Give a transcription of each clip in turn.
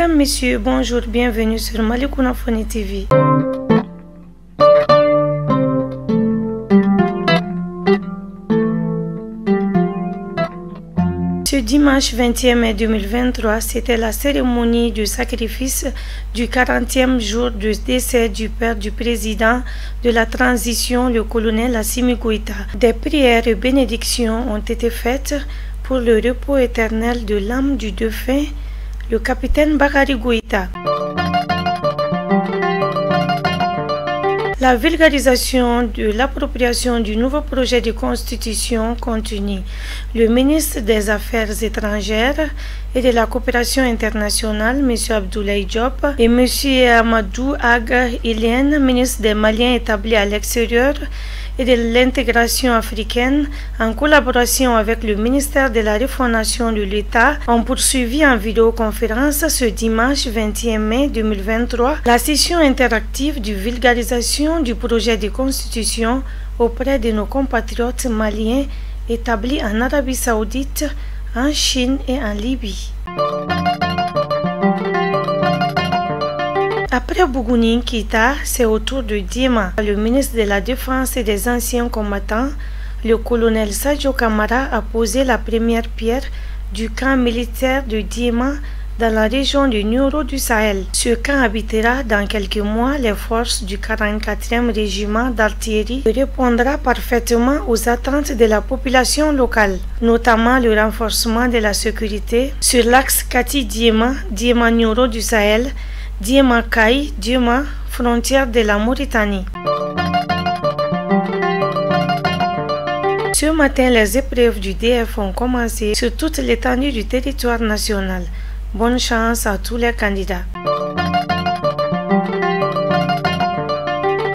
Mesdames, Messieurs, bonjour, bienvenue sur Malikouna Foni TV. Ce dimanche 21 mai 2023, c'était la cérémonie du sacrifice du 40e jour du décès du père du président de la transition, le colonel Assimi Goïta. Des prières et bénédictions ont été faites pour le repos éternel de l'âme du défunt, le capitaine Bakary Goïta. La vulgarisation de l'appropriation du nouveau projet de constitution continue. Le ministre des Affaires étrangères et de la coopération internationale, M. Abdoulaye Diop, et M. Amadou Aga Ilien, ministre des Maliens établis à l'extérieur et de l'intégration africaine, en collaboration avec le ministère de la Refondation de l'État, ont poursuivi en vidéoconférence ce dimanche 21 mai 2023 la session interactive de vulgarisation du projet de constitution auprès de nos compatriotes maliens établis en Arabie Saoudite, en Chine et en Libye. Après Bougouni Keïta, c'est au tour de Diema. Le ministre de la Défense et des anciens combattants, le colonel Sadio Kamara, a posé la première pierre du camp militaire de Diema dans la région du Nioro du Sahel. Ce camp habitera dans quelques mois les forces du 44e régiment d'artillerie et répondra parfaitement aux attentes de la population locale, notamment le renforcement de la sécurité sur l'axe Kati-Diema, Diema-Nioro du Sahel, Diema-Kaï, Diema, frontière de la Mauritanie. Ce matin, les épreuves du DF ont commencé sur toute l'étendue du territoire national. Bonne chance à tous les candidats.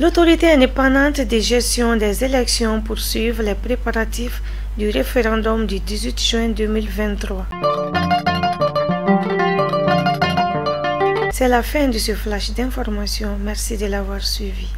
L'autorité indépendante de gestion des élections poursuit les préparatifs du référendum du 18 juin 2023. C'est la fin de ce flash d'information. Merci de l'avoir suivi.